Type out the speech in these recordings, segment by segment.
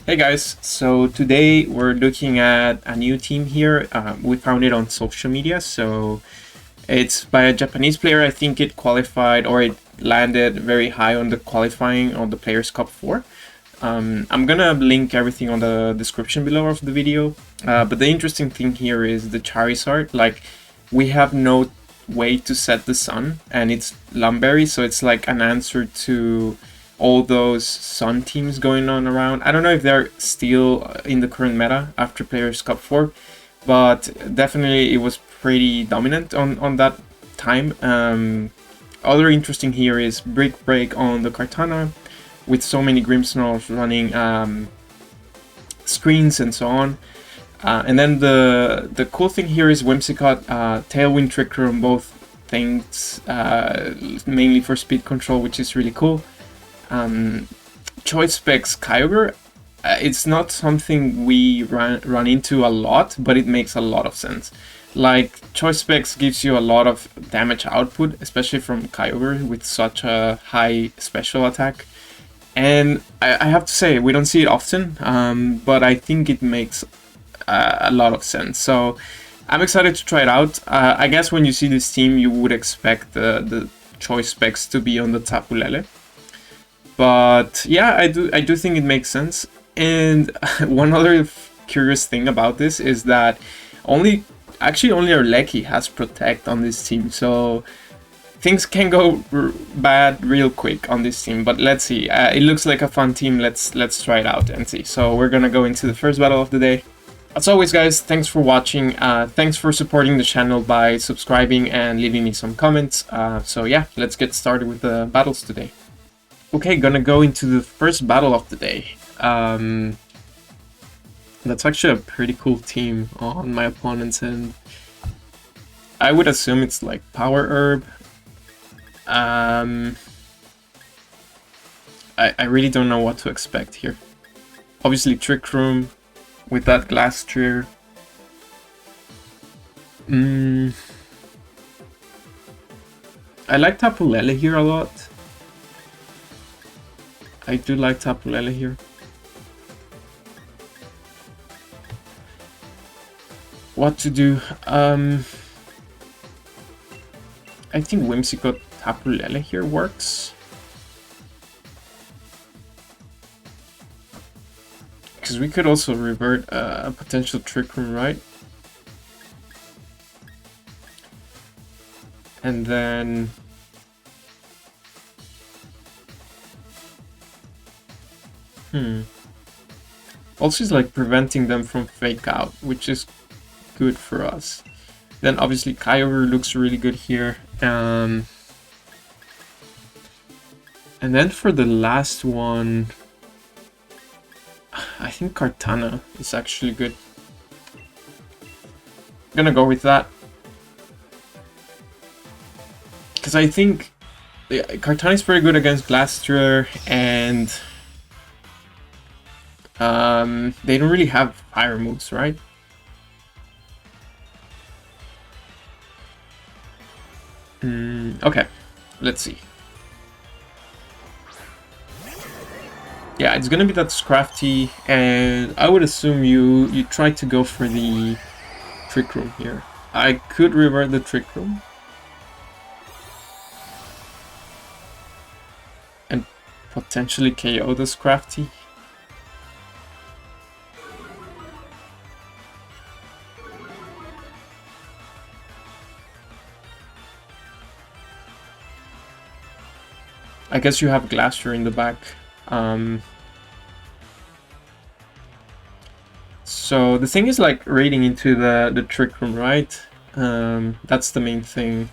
Hey guys, so today we're looking at a new team here. We found it on social media, so it's by a Japanese player. I think it qualified or it landed very high on the qualifying on the Players Cup 4. I'm gonna link everything on the description below of the video, but the interesting thing here is the Charizard. Like, we have no way to set the sun, and it's Lumberry, so it's like an answer to all those Sun teams going on around. I don't know if they're still in the current meta after Players Cup 4, but definitely it was pretty dominant on that time. Other interesting here is Brick Break on the Kartana, with so many Grimmsnarls running screens and so on. And then the cool thing here is Whimsicott, Tailwind Trick Room, both things mainly for speed control, which is really cool. Choice Specs Kyogre, it's not something we run into a lot, but it makes a lot of sense. Like, Choice Specs gives you a lot of damage output, especially from Kyogre with such a high special attack. And I have to say, we don't see it often, but I think it makes a lot of sense. So I'm excited to try it out. I guess when you see this team, you would expect the Choice Specs to be on the Tapu Lele. But yeah, I do think it makes sense. And one other curious thing about this is that only Arlecki has Protect on this team, so things can go bad real quick on this team. But let's see. It looks like a fun team. Let's try it out and see. So we're gonna go into the first battle of the day. As always, guys, thanks for watching. Thanks for supporting the channel by subscribing and leaving me some comments. So yeah, let's get started with the battles today. Okay, gonna go into the first battle of the day. That's actually a pretty cool team on my opponent's end. I would assume it's like Power Herb. I really don't know what to expect here. Obviously Trick Room with that Glass Trigger. I like Tapu Lele here a lot. I do like Tapu Lele here. What to do? I think Whimsicott Tapu Lele here works. Because we could also revert a potential Trick Room, right? And then also is like preventing them from Fake Out, which is good for us. Then obviously Kyogre looks really good here. And then for the last one, I think Kartana is actually good. I'm gonna go with that. Because I think Kartana is pretty good against Blaster, and they don't really have fire moves, right? Okay, let's see. Yeah, it's gonna be that Scrafty, and I would assume you try to go for the Trick Room here. I could revert the Trick Room and potentially KO the Scrafty. I guess you have Glacier in the back. So the thing is like raiding into the Trick Room, right? That's the main thing.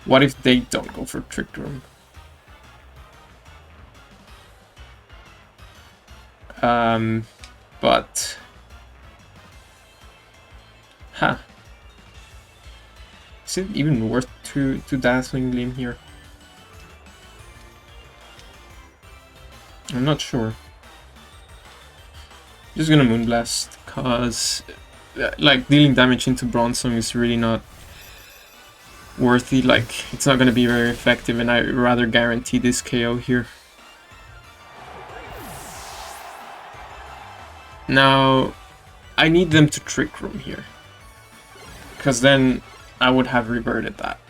What if they don't go for Trick Room? But is it even worth to Dazzling Gleam here? I'm not sure. Just gonna Moonblast, cause like dealing damage into Bronzong is really not worthy. Like, it's not gonna be very effective, and I'd rather guarantee this KO here. Now, I need them to Trick Room here. Because then I would have reverted that.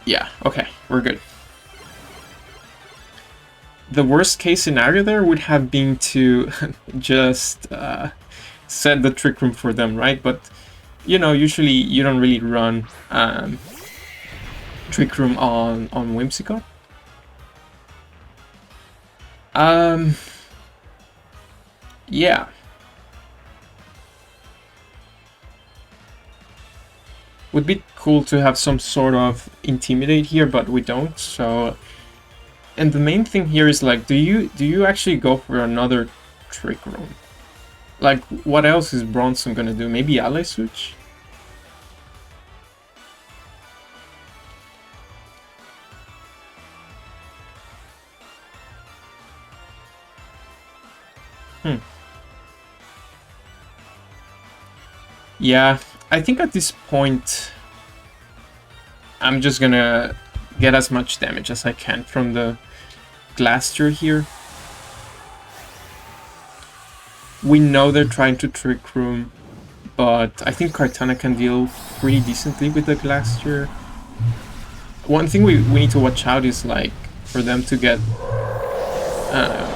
Yeah, okay, we're good. The worst case scenario there would have been to just set the Trick Room for them, right? But, you know, usually you don't really run Trick Room on Whimsicott. Yeah. Would be cool to have some sort of Intimidate here, but we don't, so... And the main thing here is, like, do you actually go for another Trick Room? Like, what else is Bronson gonna do? Maybe Ally Switch? Yeah, I think at this point I'm just gonna get as much damage as I can from the Glaster here. We know they're trying to Trick Room, but I think Kartana can deal pretty decently with the Glaster. One thing we need to watch out is, like, for them to get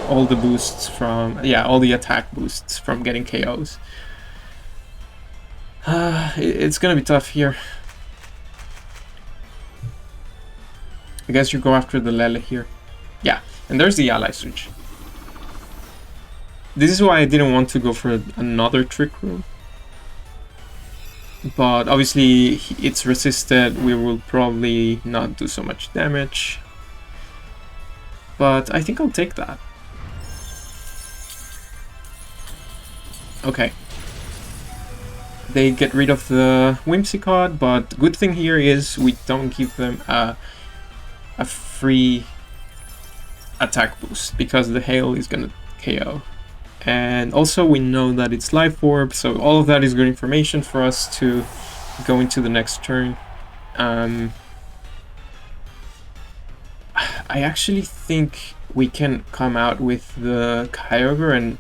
all the boosts from... Yeah, all the attack boosts from getting KOs. It's gonna be tough here. I guess you go after the Lele here. Yeah, and there's the Ally Switch. This is why I didn't want to go for another Trick Room. But obviously it's resisted, we will probably not do so much damage. But I think I'll take that. Okay. They get rid of the Whimsicott, but good thing here is we don't give them a free attack boost, because the Hail is gonna KO. And also we know that it's Life Orb, so all of that is good information for us to go into the next turn. I actually think we can come out with the Kyogre and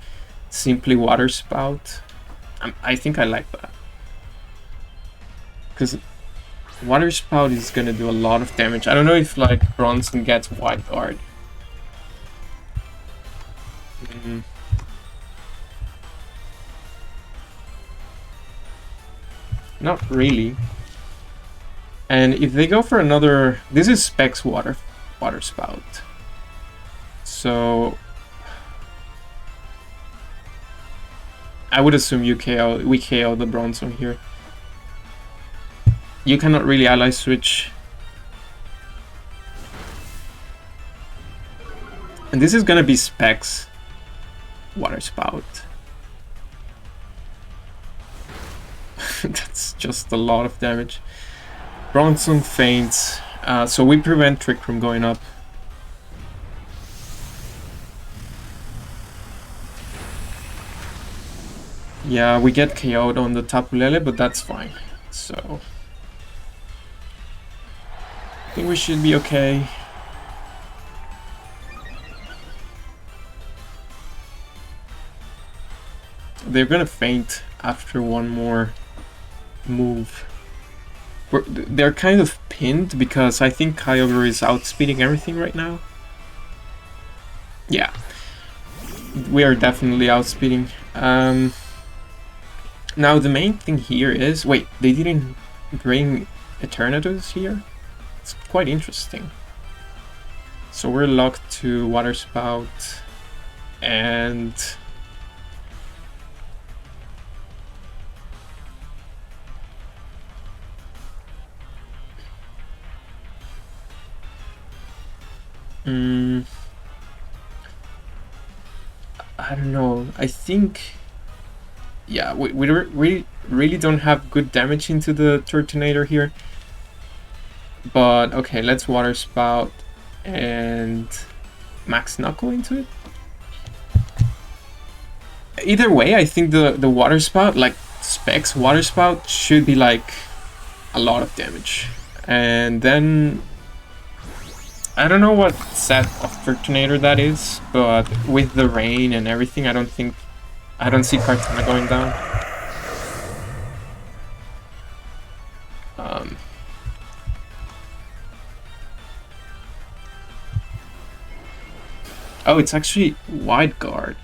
simply Water Spout. I think I like that. Because Water Spout is gonna do a lot of damage. I don't know if, like, Bronson gets Wide Guard. Not really. And if they go for another... This is Specs Water Spout. So... I would assume we KO the Bronson here. You cannot really Ally Switch. And this is gonna be Specs Water Spout. That's just a lot of damage. Bronson faints, so we prevent Trick from going up. Yeah, we get KO'd on the Tapu Lele, but that's fine. So I think we should be okay. They're gonna faint after one more move. They're kind of pinned because I think Kyogre is outspeeding everything right now. Yeah, we are definitely outspeeding. Now the main thing here is... Wait, they didn't bring Eternatus here? It's quite interesting. So we're locked to Water Spout and... I don't know. I think... Yeah, we really don't have good damage into the Turtonator here. But okay, let's Water Spout and Max Knuckle into it. Either way, I think the Water Spout, like Specs Water Spout, should be like a lot of damage. And then I don't know what set of Turtonator that is, but with the rain and everything, I don't think I don't see Kartana going down. Oh, it's actually Wide Guard.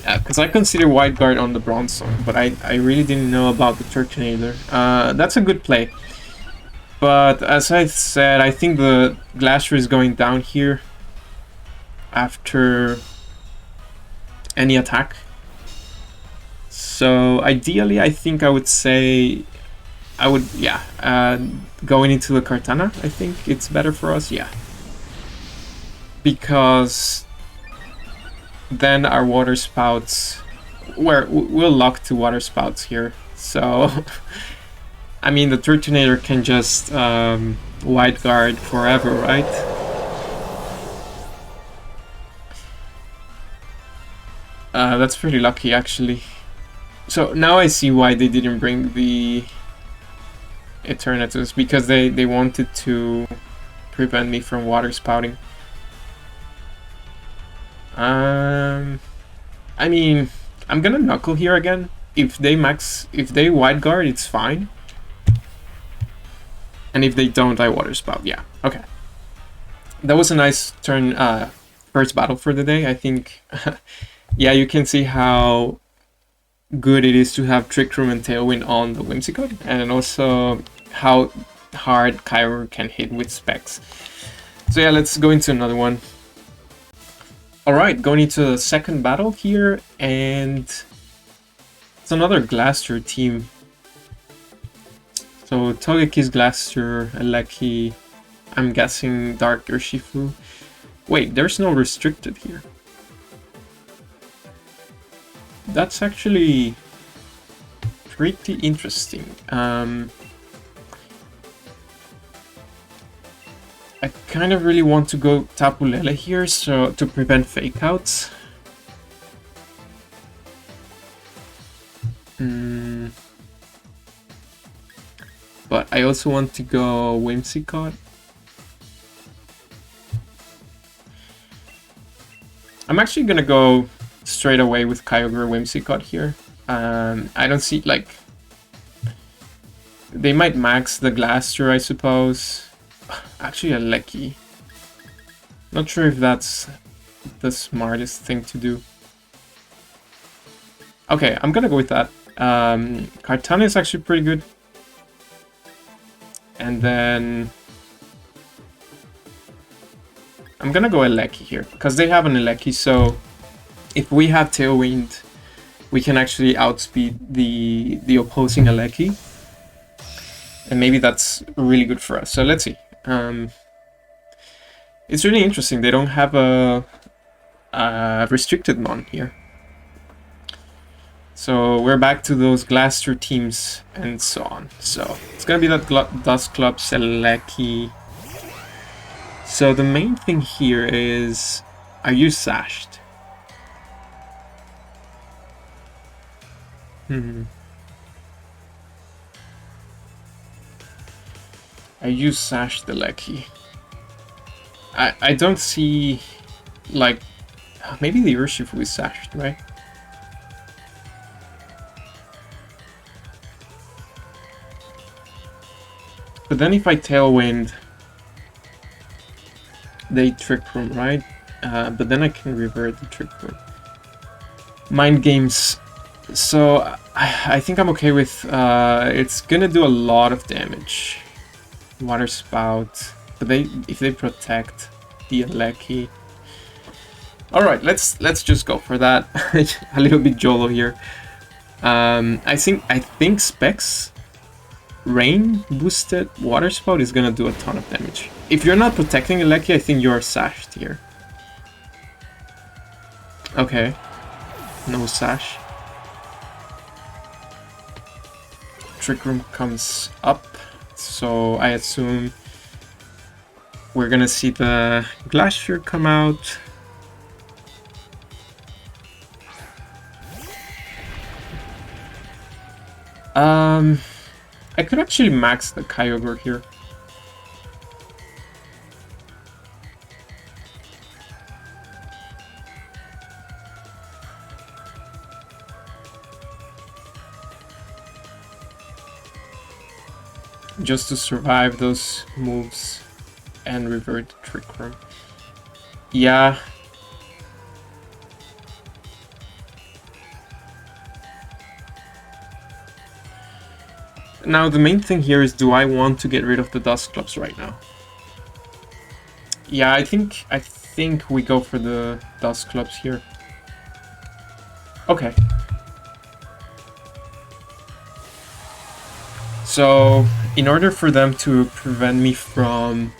Yeah, because I consider Wide Guard on the Bronzong, but I really didn't know about the Turtonator. That's a good play. But as I said, I think the Glacier is going down here after any attack. So ideally, I think I would say going into the Kartana, I think it's better for us, yeah. Because then our water spouts, we'll lock to water spouts here. So, I mean, the Turtonator can just Wide Guard forever, right? That's pretty lucky, actually. So now I see why they didn't bring the Eternatus, because they wanted to prevent me from water spouting. I mean, I'm gonna Knuckle here again. If they Wide Guard, it's fine. And if they don't, I Water Spout. Yeah, okay. That was a nice turn, first battle for the day, I think. Yeah, you can see how good it is to have Trick Room and Tailwind on the Whimsicott, and also how hard Kyogre can hit with Specs. So yeah, let's go into another one. Alright, going into the second battle here, and it's another Glacier team. So Togeki's Glacier, Aleki, I'm guessing Dark Urshifu. Wait, there's no restricted here. That's actually pretty interesting. I kind of really want to go Tapu Lele here, so to prevent fake outs. But I also want to go Whimsicott. I'm actually gonna go straight away with Kyogre Whimsicott here. I don't see, like, they might max the Glacier, I suppose. Actually, a Lecky. Not sure if that's the smartest thing to do. Okay, I'm gonna go with that. Kartana is actually pretty good. And then I'm gonna go Aleki here, because they have an Aleki, so if we have Tailwind, we can actually outspeed the opposing Aleki. And maybe that's really good for us. So let's see. It's really interesting. They don't have a restricted mon here. So we're back to those Glacier teams and so on. So it's gonna be that Dusclops, Seleki. So the main thing here is, are you sashed? I use Sash the Lecky. I don't see, like, maybe the Urshifu is sashed, right? But then if I Tailwind, they Trick Room, right? But then I can revert the Trick Room. Mind Games. So I think I'm okay with, it's gonna do a lot of damage. Water Spout, but if they protect the Aleki. Alright, let's just go for that. A little bit YOLO here. I think Specs Rain boosted Water Spout is gonna do a ton of damage. If you're not protecting Aleki, I think you're sashed here. Okay. No sash. Trick Room comes up. So I assume we're gonna see the Glacier come out. I could actually max the Kyogre here. just to survive those moves and revert the Trick Room. Yeah. Now the main thing here is, do I want to get rid of the Dusclops right now? Yeah, I think we go for the Dusclops here. Okay. So, in order for them to prevent me from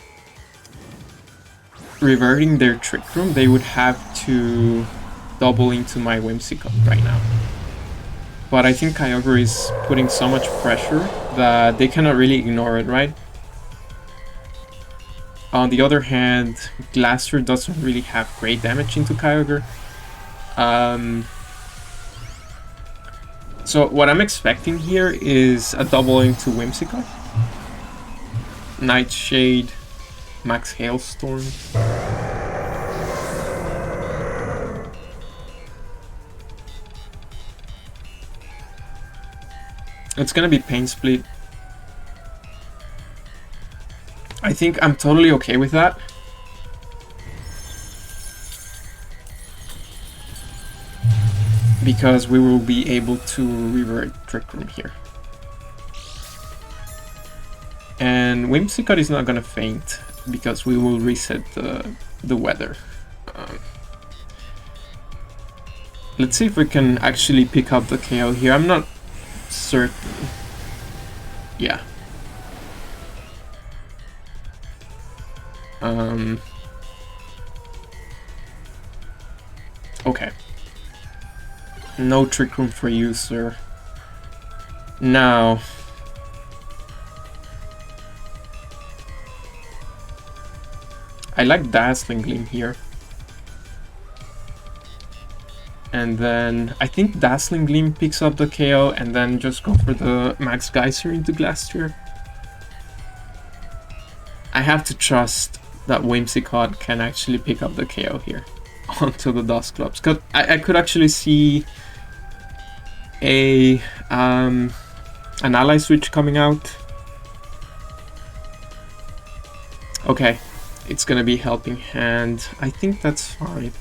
reverting their Trick Room, they would have to double into my Whimsicott right now. But I think Kyogre is putting so much pressure that they cannot really ignore it, right? On the other hand, Glastrier doesn't really have great damage into Kyogre. So what I'm expecting here is a double into Whimsicott. Nightshade, Max Hailstorm. It's gonna be Pain Split. I think I'm totally okay with that. Because we will be able to revert Trick Room here. And Whimsicott is not gonna faint, because we will reset the weather. Let's see if we can actually pick up the KO here. I'm not certain. Yeah. Okay. No Trick Room for you, sir. Now... I like Dazzling Gleam here. And then I think Dazzling Gleam picks up the KO and then just go for the Max Geyser into Glastrier. I have to trust that Whimsicott can actually pick up the KO here onto the Dusclops. Because I could actually see an ally switch coming out. Okay, it's gonna be Helping Hand. I think that's fine.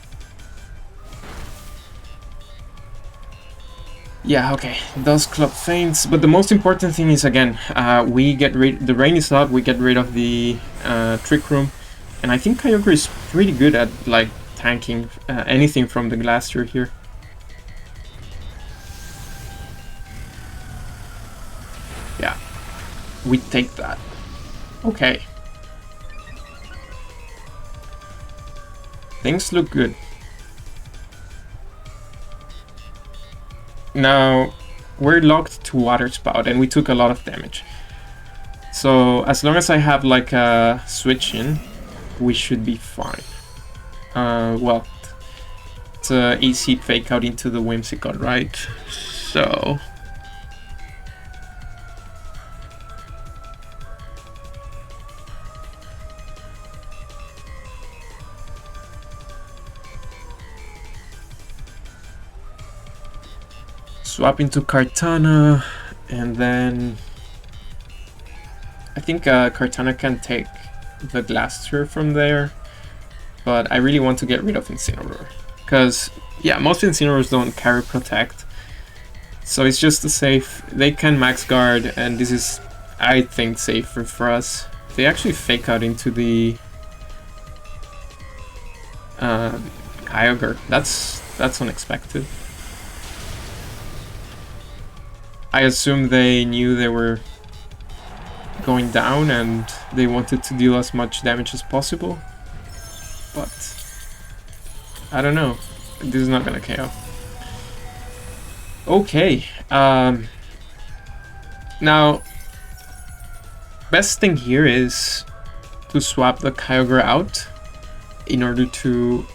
Yeah, okay, Dusclops faints, but the most important thing is, again, we get rid, the rain is up, we get rid of the Trick Room, and I think Kyogre is pretty good at, like, tanking anything from the Glastrier here. Yeah, we take that. Okay. Things look good. Now, we're locked to Water Spout and we took a lot of damage. So, as long as I have like a switch in, we should be fine. Well, it's a easy fake out into the Whimsicott, right? So... swap into Kartana, and then I think Kartana can take the Glastrier from there, but I really want to get rid of Incineroar, because yeah, most Incineroars don't carry Protect, so it's just a safe. They can Max Guard, and this is, I think, safer for us. They actually fake out into the Kyogre. That's unexpected. I assume they knew they were going down and they wanted to deal as much damage as possible. But I don't know. This is not gonna KO. Okay. Now, best thing here is to swap the Kyogre out in order to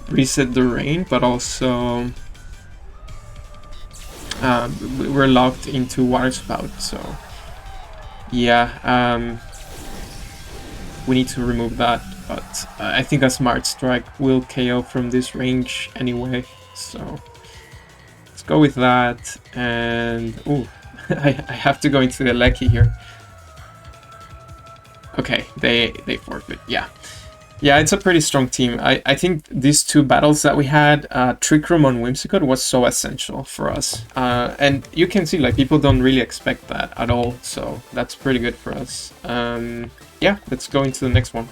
reset the rain, but also we're locked into Water Spout, so yeah, we need to remove that, but I think a Smart Strike will KO from this range anyway, so let's go with that. And ooh, I have to go into the Lecky here. Okay, they forfeit. Yeah. Yeah, it's a pretty strong team. I think these two battles that we had, Trick Room on Whimsicott was so essential for us. And you can see, like, people don't really expect that at all, so that's pretty good for us. Yeah, let's go into the next one.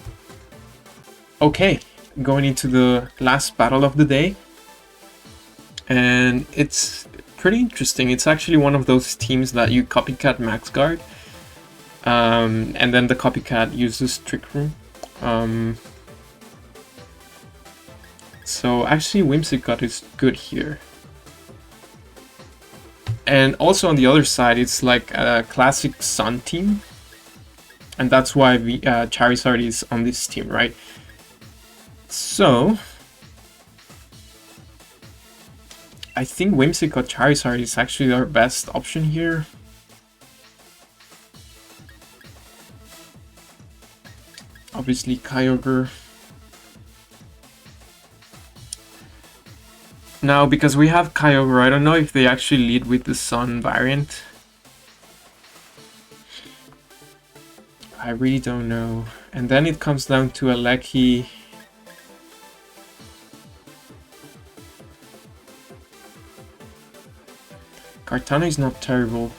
Okay, going into the last battle of the day. And it's pretty interesting. It's actually one of those teams that you copycat max guard. And then the copycat uses Trick Room. So actually Whimsicott is good here. And also on the other side, it's like a classic Sun team. And that's why Charizard is on this team, right? So I think Whimsicott Charizard is actually our best option here. Obviously Kyogre. Now, because we have Kyogre, I don't know if they actually lead with the Sun variant. I really don't know. And then it comes down to a Lecky. Kartana is not terrible.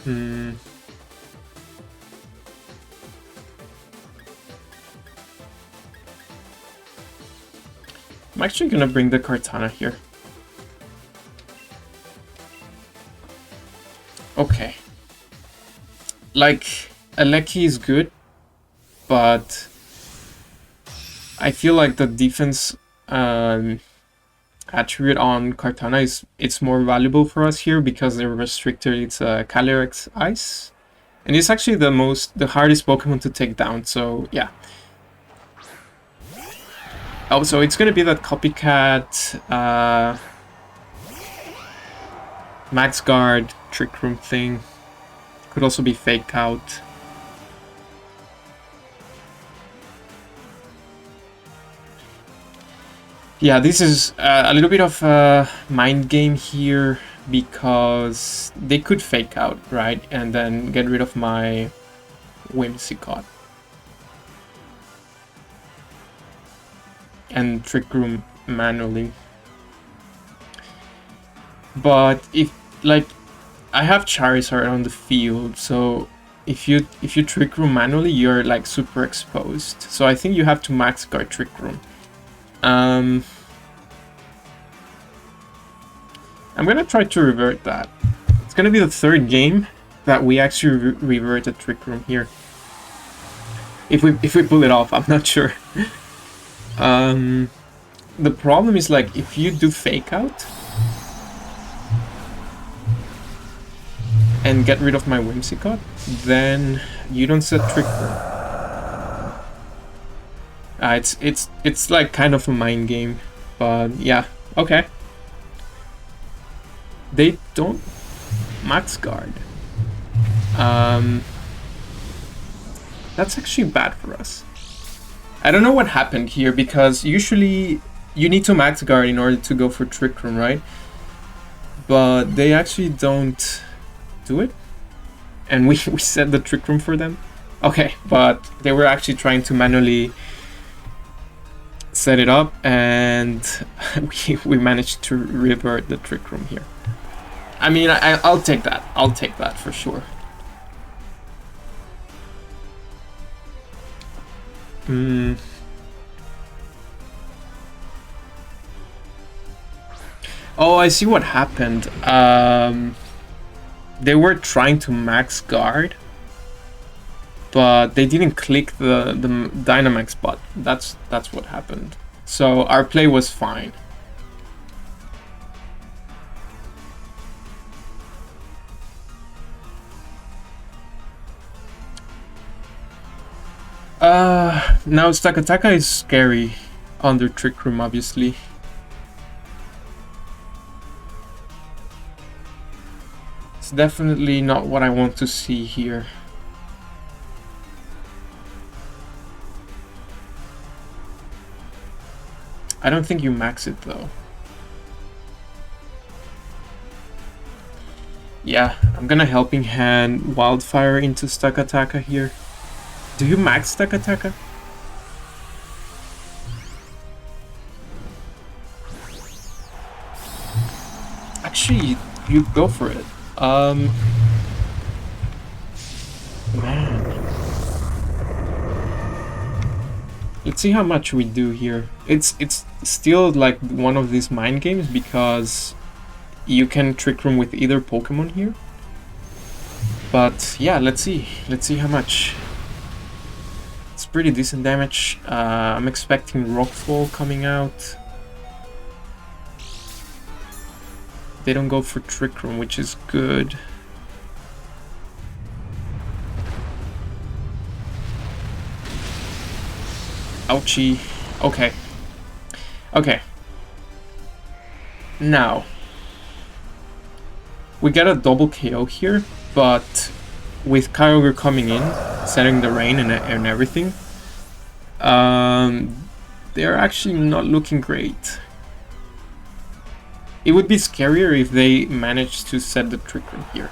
I'm actually gonna bring the Kartana here. Okay. Like, Lecky is good, but I feel like the defense attribute on Kartana it's more valuable for us here because they're restricted. It's a Calyrex Ice, and it's actually the hardest Pokemon to take down. So yeah. Oh, so it's gonna be that copycat, Max Guard, Trick Room thing. Could also be Fake Out. Yeah, this is a little bit of a mind game here because they could Fake Out, right? And then get rid of my Whimsicott. And Trick Room manually. But if, like, I have Charizard on the field, so if you Trick Room manually, you're like super exposed. So I think you have to max guard Trick Room. I'm gonna try to revert that. It's gonna be the third game that we actually revert a Trick Room here. If we pull it off, I'm not sure. The problem is, like, if you do Fake Out and get rid of my Whimsicott, then you don't set Trick Room. It's like kind of a mind game, but yeah, okay. They don't max guard. That's actually bad for us. I don't know what happened here, because usually you need to max guard in order to go for Trick Room, right? But they actually don't do it. And we set the Trick Room for them. Okay, but they were actually trying to manually set it up, and we managed to revert the Trick Room here. I mean, I'll take that. I'll take that for sure. Oh, I see what happened. They were trying to max guard, but they didn't click the Dynamax button. That's what happened. So our play was fine. Now Stakataka is scary under Trick Room, obviously. It's definitely not what I want to see here. I don't think you max it though. Yeah, I'm gonna Helping Hand Wildfire into Stakataka here. Do you max Stakataka? Actually, you go for it. Man. Let's see how much we do here. It's still like one of these mind games because you can Trick Room with either Pokemon here. But yeah, let's see how much. It's pretty decent damage. I'm expecting Rockfall coming out. They don't go for Trick Room, which is good. Ouchie. Okay. Okay. Now, we get a double KO here, but with Kyogre coming in, setting the rain and everything, they're actually not looking great. It would be scarier if they managed to set the Trick Room here.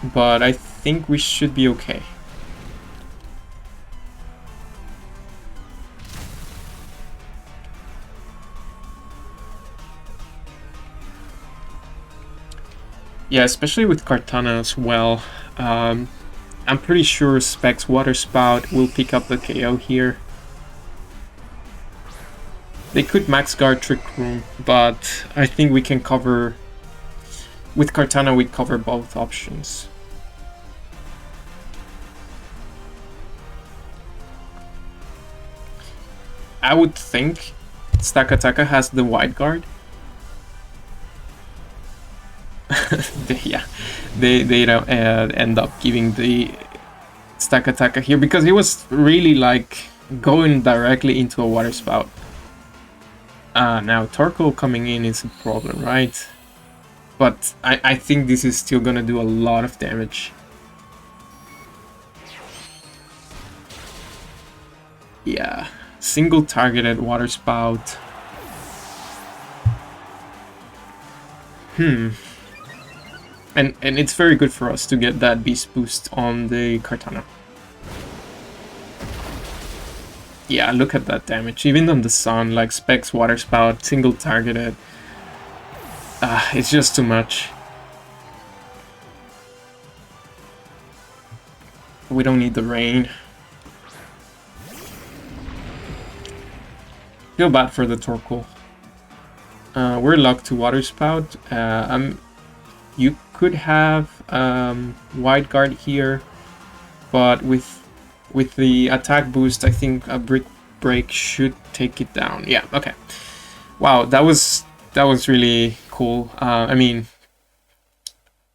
But I think we should be okay. Yeah, especially with Kartana as well. I'm pretty sure Specs Water Spout will pick up the KO here. They could max guard Trick Room, but I think we can cover... With Kartana we cover both options. I would think Stakataka has the wide guard. Yeah, they don't end up giving the Stakataka here because he was really like going directly into a water spout. Now Torkoal coming in is a problem, right? But I think this is still gonna do a lot of damage. Yeah, single targeted water spout. And it's very good for us to get that beast boost on the Kartana. Yeah, look at that damage. Even on the sun, like Specs, Water Spout, single targeted. It's just too much. We don't need the rain. Feel bad for the Torkoal. We're locked to Water Spout. You could have wide guard here, but with the attack boost, I think a Brick Break should take it down. Yeah, okay. Wow, that was really cool. I mean,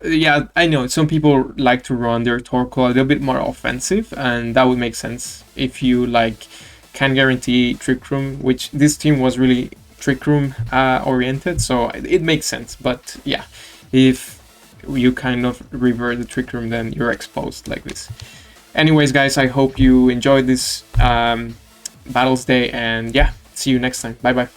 yeah, I know some people like to run their Torkoal a little bit more offensive, and that would make sense if you like can guarantee Trick Room, which this team was really Trick Room oriented, so it makes sense. But yeah, if you kind of revert the Trick Room, then you're exposed like this. Anyways, guys, I hope you enjoyed this Battles Day, and yeah, see you next time. Bye bye.